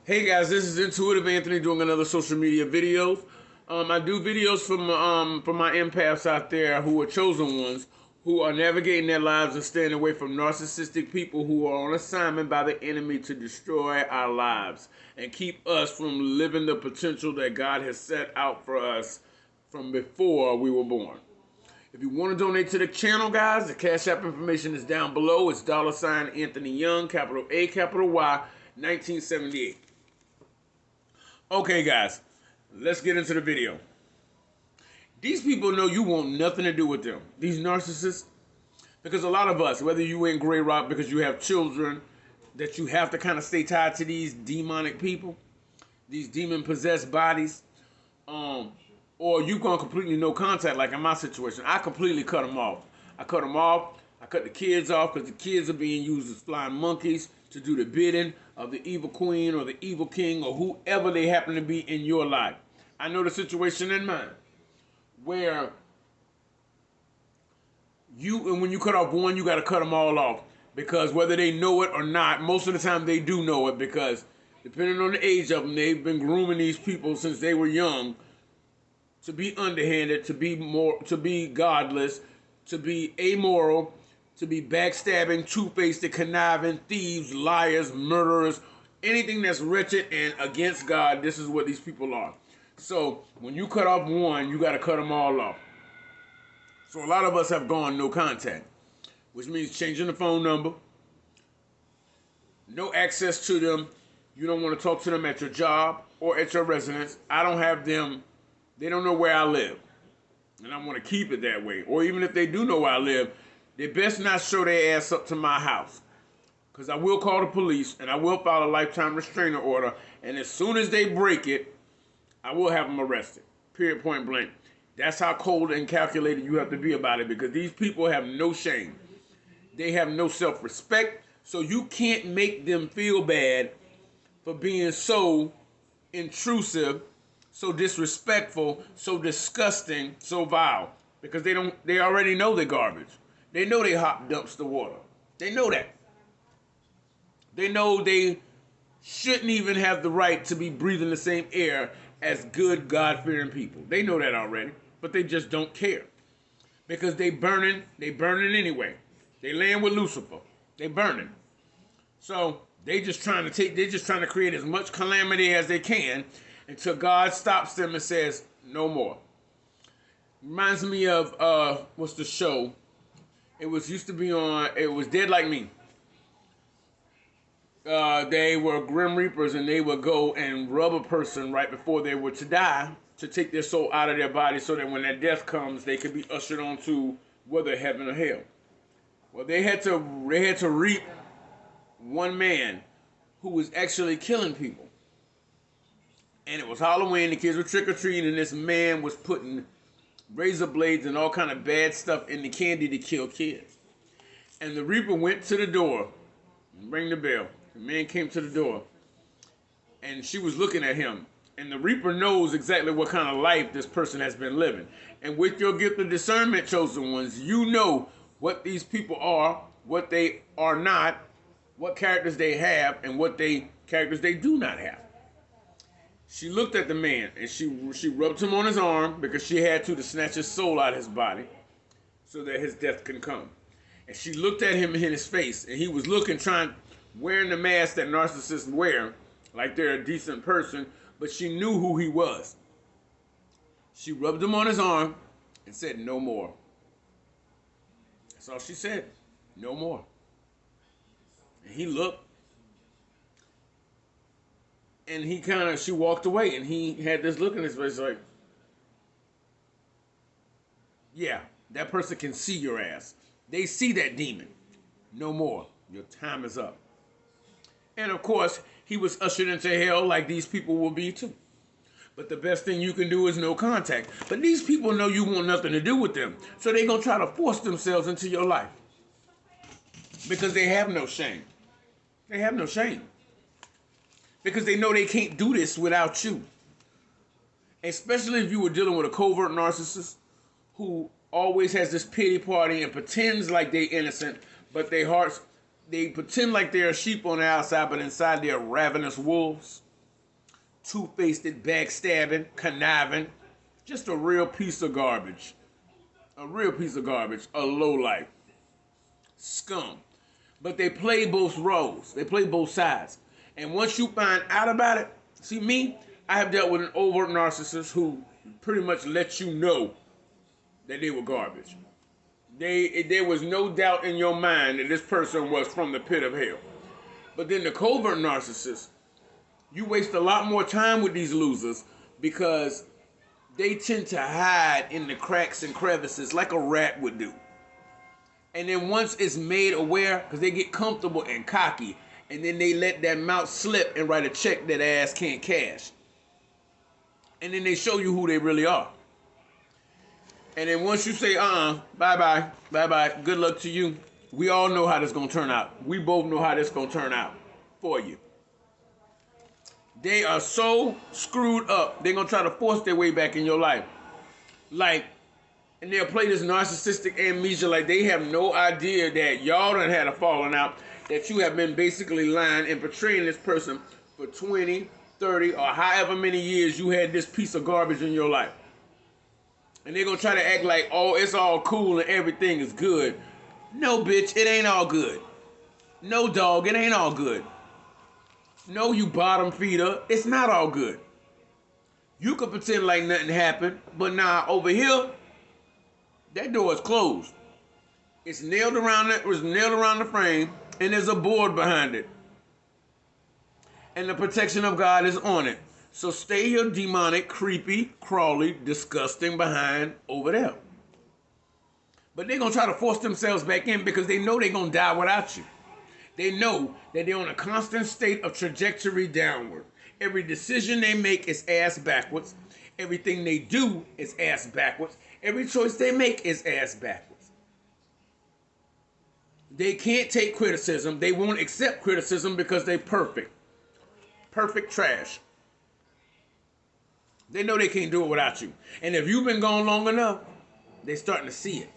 Hey guys, this is Intuitive Anthony doing another social media video. I do videos from my empaths out there who are chosen ones who are navigating their lives and staying away from narcissistic people who are on assignment by the enemy to destroy our lives and keep us from living the potential that God has set out for us from before we were born. If you want to donate to the channel, guys, the Cash App information is down below. It's $Anthony Young, capital A, capital Y, 1978. Okay, guys, let's get into the video. These people know you want nothing to do with them. These narcissists, because a lot of us, whether you in Grey Rock because you have children, that you have to kind of stay tied to these demonic people, these demon-possessed bodies, or you gone completely no contact, like in my situation. I completely cut them off. I cut them off. I cut the kids off because the kids are being used as flying monkeys to do the bidding of the evil queen or the evil king or whoever they happen to be in your life. I know the situation in mine where and when you cut off one, you got to cut them all off, because whether they know it or not, most of the time they do know it, because depending on the age of them, they've been grooming these people since they were young to be underhanded, to be godless, to be amoral, to be backstabbing, two-faced, conniving, thieves, liars, murderers, anything that's wretched and against God. This is what these people are. So when you cut off one, you got to cut them all off. So a lot of us have gone no contact, which means changing the phone number, no access to them. You don't want to talk to them at your job or at your residence. I don't have them. They don't know where I live, and I want to keep it that way. Or even if they do know where I live, they best not show their ass up to my house, because I will call the police and I will file a lifetime restraining order, and as soon as they break it, I will have them arrested. Period, point blank. That's how cold and calculated you have to be about it, because these people have no shame. They have no self-respect, so you can't make them feel bad for being so intrusive, so disrespectful, so disgusting, so vile, because they already know they're garbage. They know they hot dumpster water. They know that. They know they shouldn't even have the right to be breathing the same air as good, God-fearing people. They know that already, but they just don't care, because they burning anyway. They laying with Lucifer. They burning. So they're just trying to create as much calamity as they can until God stops them and says, no more. Reminds me of, what's the show? It was Dead Like Me. They were Grim Reapers, and they would go and rub a person right before they were to die to take their soul out of their body, so that when their death comes, they could be ushered onto whether heaven or hell. Well, they had to reap one man who was actually killing people. And it was Halloween, the kids were trick-or-treating, and this man was putting razor blades and all kind of bad stuff in the candy to kill kids. And the Reaper went to the door and rang the bell. The man came to the door, and she was looking at him. And the Reaper knows exactly what kind of life this person has been living. And with your gift of discernment, chosen ones, you know what these people are, what they are not, what characters they have, and what characters they do not have. She looked at the man, and she rubbed him on his arm, because she had to snatch his soul out of his body so that his death can come. And she looked at him in his face, and he was wearing the mask that narcissists wear, like they're a decent person, but she knew who he was. She rubbed him on his arm and said, no more. That's all she said. No more. And he looked, and she walked away, and he had this look in his face like, yeah, that person can see your ass. They see that demon. No more. Your time is up. And of course, he was ushered into hell like these people will be too. But the best thing you can do is no contact. But these people know you want nothing to do with them, so they're going to try to force themselves into your life, because they have no shame. They have no shame. Because they know they can't do this without you. Especially if you were dealing with a covert narcissist who always has this pity party and pretends like they're innocent, but they pretend like they're sheep on the outside, but inside they're ravenous wolves. two-faced, backstabbing, conniving, just a real piece of garbage. A real piece of garbage, a lowlife. Scum. But they play both roles. They play both sides. And once you find out about it, see me, I have dealt with an overt narcissist who pretty much let you know that they were garbage. There was no doubt in your mind that this person was from the pit of hell. But then the covert narcissist, you waste a lot more time with these losers because they tend to hide in the cracks and crevices like a rat would do. And then once it's made aware, because they get comfortable and cocky, and then they let that mouth slip and write a check that ass can't cash. And then they show you who they really are. And then once you say, bye-bye, bye-bye, good luck to you, we all know how this is going to turn out. We both know how this is going to turn out for you. They are so screwed up, they're going to try to force their way back in your life. And they'll play this narcissistic amnesia like they have no idea that y'all done had a falling out, that you have been basically lying and portraying this person for 20, 30, or however many years you had this piece of garbage in your life. And they're going to try to act like, oh, it's all cool and everything is good. No, bitch, it ain't all good. No, dog, it ain't all good. No, you bottom feeder, it's not all good. You could pretend like nothing happened, but nah, over here, that door is closed. It's nailed around the frame, and there's a board behind it. And the protection of God is on it. So stay your demonic, creepy, crawly, disgusting behind over there. But they're going to try to force themselves back in because they know they're going to die without you. They know that they're on a constant state of trajectory downward. Every decision they make is ass backwards. Everything they do is ass backwards. Every choice they make is ass backwards. They can't take criticism. They won't accept criticism because they're perfect. Perfect trash. They know they can't do it without you. And if you've been gone long enough, they're starting to see it.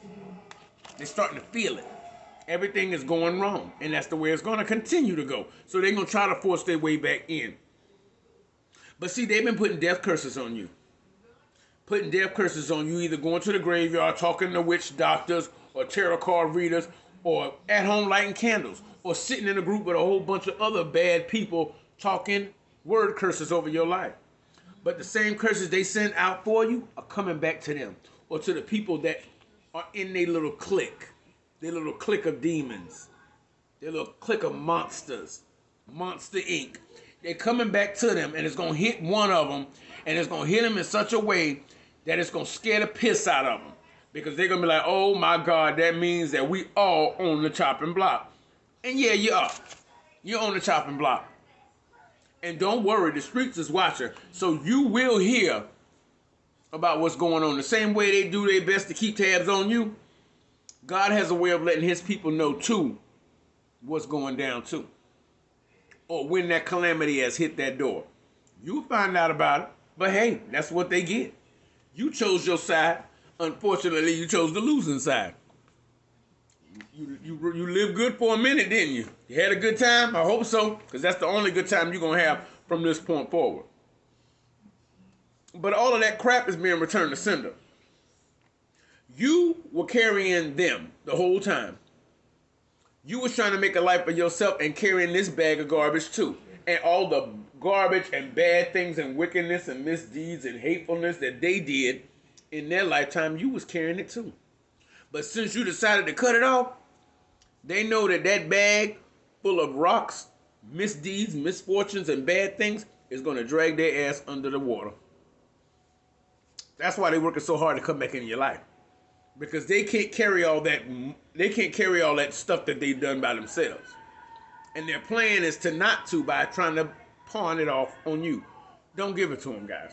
They're starting to feel it. Everything is going wrong. And that's the way it's going to continue to go. So they're going to try to force their way back in. But see, they've been putting death curses on you. Putting death curses on you, either going to the graveyard, talking to witch doctors, or tarot card readers, or at home lighting candles, or sitting in a group with a whole bunch of other bad people talking word curses over your life. But the same curses they send out for you are coming back to them, or to the people that are in their little clique of demons, their little clique of monsters, Monster Inc. They're coming back to them, and it's going to hit one of them, and it's going to hit them in such a way that it's going to scare the piss out of them. Because they're going to be like, oh my God, that means that we all on the chopping block. And yeah, you are. You're on the chopping block. And don't worry, the streets is watching. So you will hear about what's going on. The same way they do their best to keep tabs on you, God has a way of letting his people know too what's going down too. Or when that calamity has hit that door. You'll find out about it. But hey, that's what they get. You chose your side. Unfortunately, you chose the losing side. You lived good for a minute, didn't you? You had a good time? I hope so, because that's the only good time you're going to have from this point forward. But all of that crap is being returned to sender. You were carrying them the whole time. You was trying to make a life for yourself and carrying this bag of garbage too. And all the garbage and bad things and wickedness and misdeeds and hatefulness that they did in their lifetime, you was carrying it too. But since you decided to cut it off, they know that that bag full of rocks, misdeeds, misfortunes, and bad things is going to drag their ass under the water. That's why they're working so hard to come back into your life. Because they can't carry all that. They can't carry all that stuff that they've done by themselves. And their plan is to not to by trying to pawn it off on you. Don't give it to them, guys.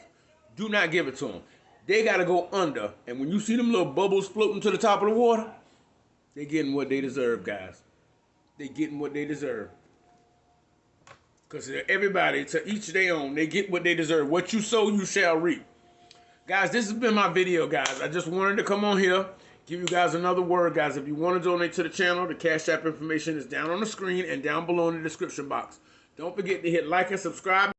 Do not give it to them. They got to go under. And when you see them little bubbles floating to the top of the water, they're getting what they deserve, guys. They're getting what they deserve. Because everybody, to each their own, they get what they deserve. What you sow, you shall reap. Guys, this has been my video, guys. I just wanted to come on here, give you guys another word, guys. If you want to donate to the channel, the Cash App information is down on the screen and down below in the description box. Don't forget to hit like and subscribe.